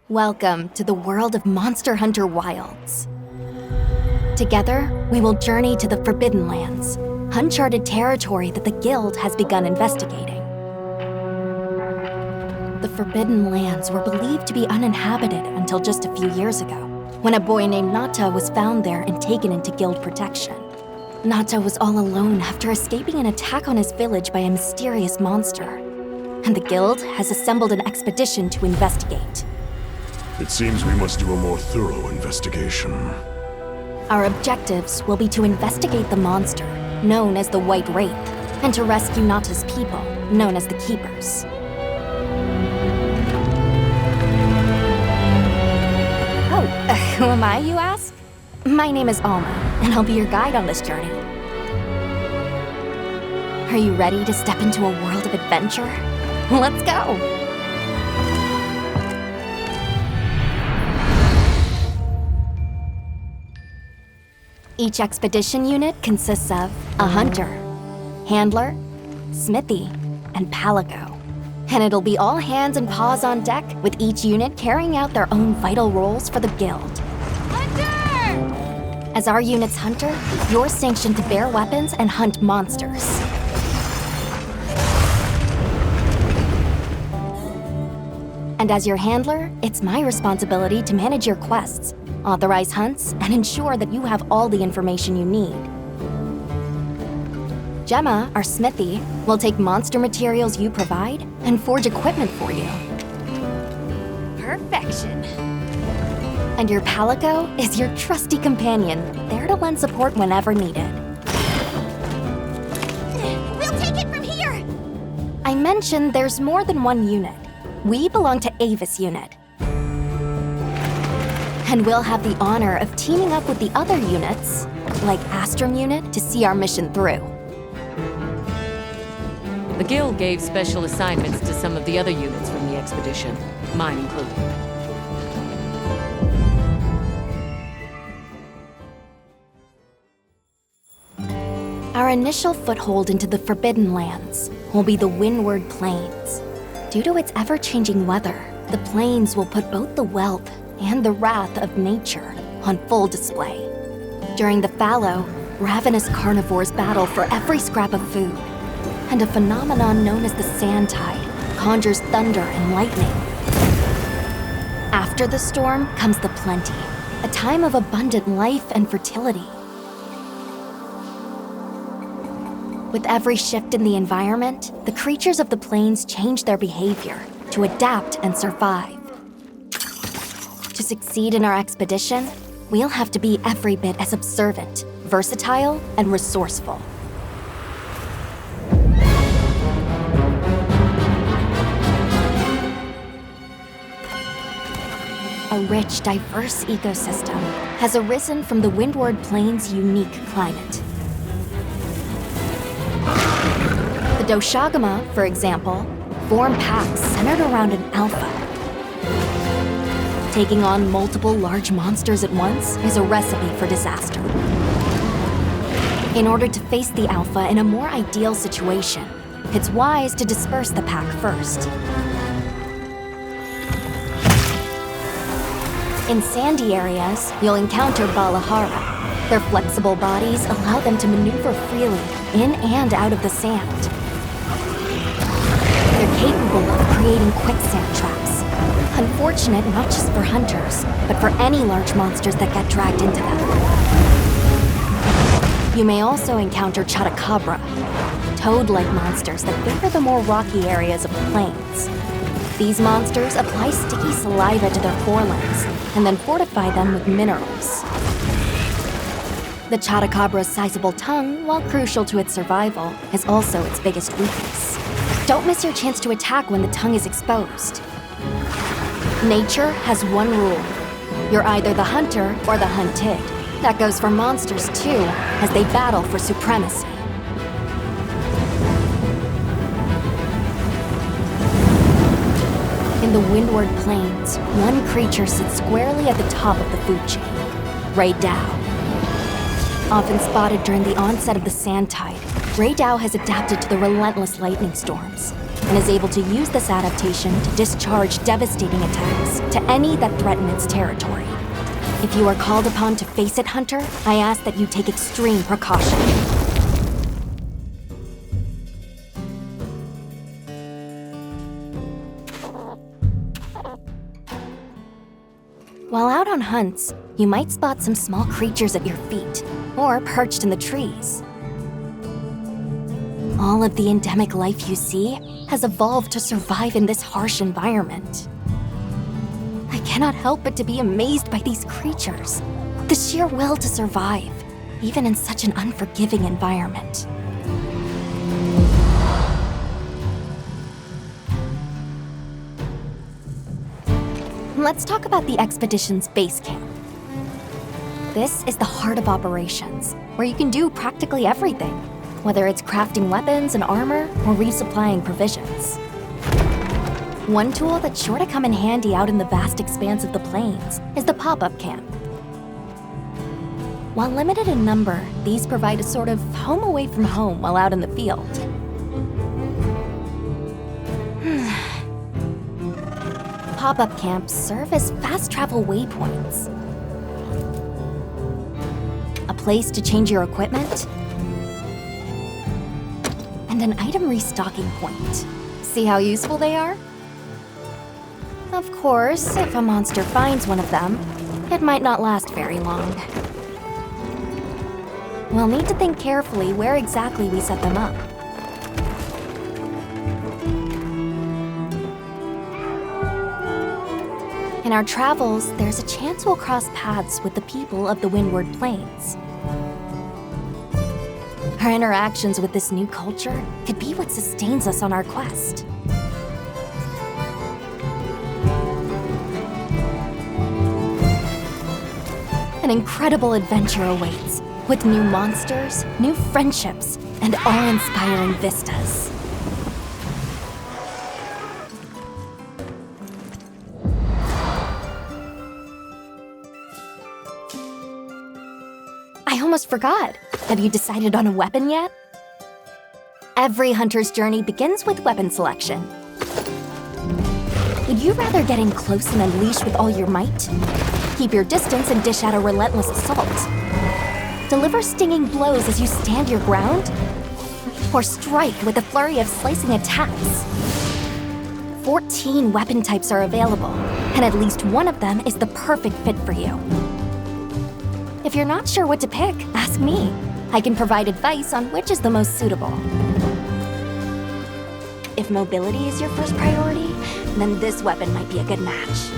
Welcome to the world of Monster Hunter Wilds. Together, we will journey to the Forbidden Lands, uncharted territory that the Guild has begun investigating. The Forbidden Lands were believed to be uninhabited until just a few years ago, when a boy named Nata was found there and taken into Guild protection. Nata was all alone after escaping an attack on his village by a mysterious monster, and the Guild has assembled an expedition to investigate. It seems we must do a more thorough investigation. Our objectives will be to investigate the monster, known as the White Wraith, and to rescue Nata's people, known as the Keepers. Who am I, you ask? My name is Alma, and I'll be your guide on this journey. Are you ready to step into a world of adventure? Let's go! Each expedition unit consists of a hunter, handler, smithy, and palico. And it'll be all hands and paws on deck, with each unit carrying out their own vital roles for the Guild. Hunter! As our unit's hunter, you're sanctioned to bear weapons and hunt monsters. And as your handler, it's my responsibility to manage your quests, authorize hunts, and ensure that you have all the information you need. Gemma, our smithy, will take monster materials you provide and forge equipment for you. Perfection. And your palico is your trusty companion, there to lend support whenever needed. We'll take it from here! I mentioned there's more than one unit. We belong to Avis unit. And we'll have the honor of teaming up with the other units, like Astrum unit, to see our mission through. The Guild gave special assignments to some of the other units from the expedition, mine included. Our initial foothold into the Forbidden Lands will be the Windward Plains. Due to its ever-changing weather, the plains will put both the wealth and the wrath of nature on full display. During the fallow, ravenous carnivores battle for every scrap of food, and a phenomenon known as the sand tide conjures thunder and lightning. After the storm comes the plenty, a time of abundant life and fertility. With every shift in the environment, the creatures of the plains change their behavior to adapt and survive. To succeed in our expedition, we'll have to be every bit as observant, versatile, and resourceful. A rich, diverse ecosystem has arisen from the Windward Plains' unique climate. The Doshagama, for example, form packs centered around an alpha. Taking on multiple large monsters at once is a recipe for disaster. In order to face the alpha in a more ideal situation, it's wise to disperse the pack first. In sandy areas, you'll encounter Balahara. Their flexible bodies allow them to maneuver freely in and out of the sand. They're capable of creating quicksand traps. Unfortunate not just for hunters, but for any large monsters that get dragged into them. You may also encounter Chotacabra, toad-like monsters that favor the more rocky areas of the plains. These monsters apply sticky saliva to their forelimbs and then fortify them with minerals. The Chotacabra's sizable tongue, while crucial to its survival, is also its biggest weakness. Don't miss your chance to attack when the tongue is exposed. Nature has one rule. You're either the hunter or the hunted. That goes for monsters too, as they battle for supremacy. In the Windward Plains, one creature sits squarely at the top of the food chain, Ray Dow. Often spotted during the onset of the sand tide, Ray Dow has adapted to the relentless lightning storms. and is able to use this adaptation to discharge devastating attacks to any that threaten its territory. If you are called upon to face it, Hunter, I ask that you take extreme precaution. While out on hunts, you might spot some small creatures at your feet, or perched in the trees. All of the endemic life you see has evolved to survive in this harsh environment. I cannot help but to be amazed by these creatures, the sheer will to survive, even in such an unforgiving environment. Let's talk about the expedition's base camp. This is the heart of operations, where you can do practically everything, whether it's crafting weapons and armor or resupplying provisions. One tool that's sure to come in handy out in the vast expanse of the plains is the pop-up camp. While limited in number, these provide a sort of home away from home while out in the field. Pop-up camps serve as fast travel waypoints. A place to change your equipment, and an item restocking point. See how useful they are? Of course, if a monster finds one of them, it might not last very long. We'll need to think carefully where exactly we set them up. In our travels, there's a chance we'll cross paths with the people of the Windward Plains. Our interactions with this new culture could be what sustains us on our quest. An incredible adventure awaits, with new monsters, new friendships, and awe-inspiring vistas. I almost forgot. Have you decided on a weapon yet? Every hunter's journey begins with weapon selection. Would you rather get in close and unleash with all your might? Keep your distance and dish out a relentless assault? Deliver stinging blows as you stand your ground? Or strike with a flurry of slicing attacks? 14 weapon types are available, and at least one of them is the perfect fit for you. If you're not sure what to pick, ask me. I can provide advice on which is the most suitable. If mobility is your first priority, then this weapon might be a good match.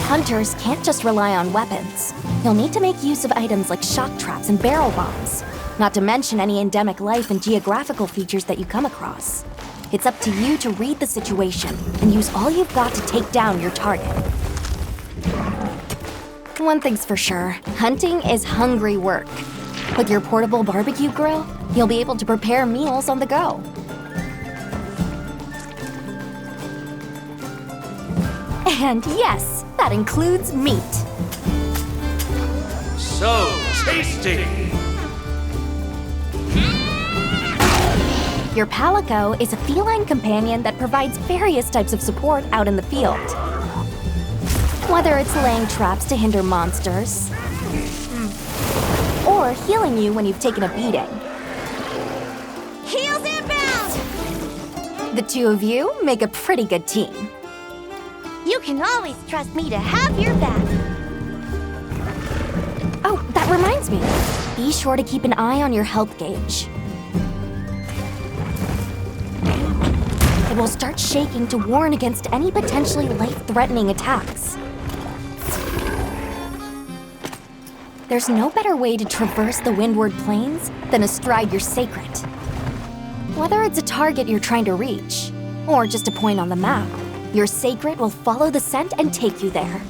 Hunters can't just rely on weapons. You'll need to make use of items like shock traps and barrel bombs, not to mention any endemic life and geographical features that you come across. It's up to you to read the situation and use all you've got to take down your target. One thing's for sure, hunting is hungry work. With your portable barbecue grill, you'll be able to prepare meals on the go. And yes, that includes meat. So tasty! Your Palico is a feline companion that provides various types of support out in the field. Whether it's laying traps to hinder monsters, or healing you when you've taken a beating. Heels inbound! The two of you make a pretty good team. You can always trust me to have your back. Oh, that reminds me. Be sure to keep an eye on your health gauge. It will start shaking to warn against any potentially life-threatening attacks. There's no better way to traverse the Windward Plains than astride your sacred. Whether it's a target you're trying to reach, or just a point on the map, your sacred will follow the scent and take you there.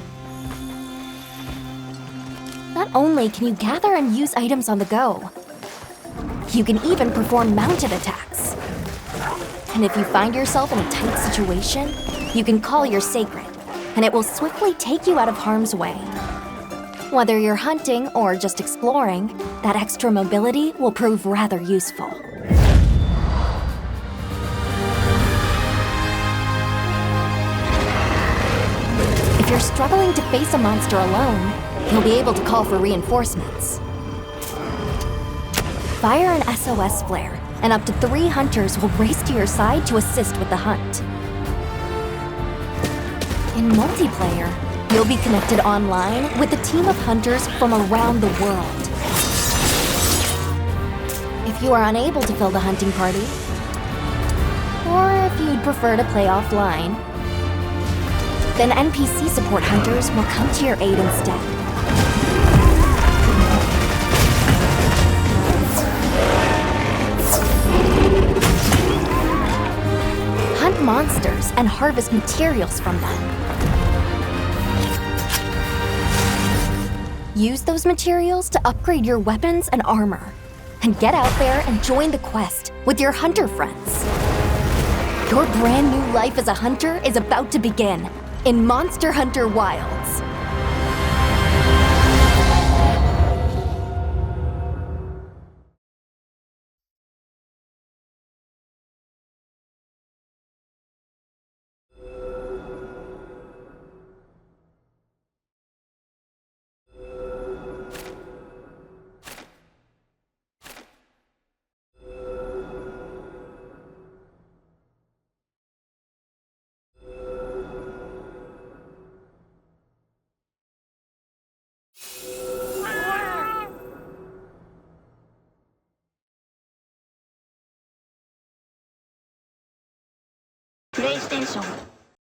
Not only can you gather and use items on the go, you can even perform mounted attacks. And if you find yourself in a tight situation, you can call your sacred, and it will swiftly take you out of harm's way. Whether you're hunting or just exploring, that extra mobility will prove rather useful. If you're struggling to face a monster alone, you'll be able to call for reinforcements. Fire an SOS flare, and up to 3 hunters will race to your side to assist with the hunt. In multiplayer, you'll be connected online with a team of hunters from around the world. If you are unable to fill the hunting party, or if you'd prefer to play offline, then NPC support hunters will come to your aid instead. Hunt monsters and harvest materials from them. Use those materials to upgrade your weapons and armor. And get out there and join the quest with your hunter friends. Your brand new life as a hunter is about to begin in Monster Hunter Wilds. PlayStation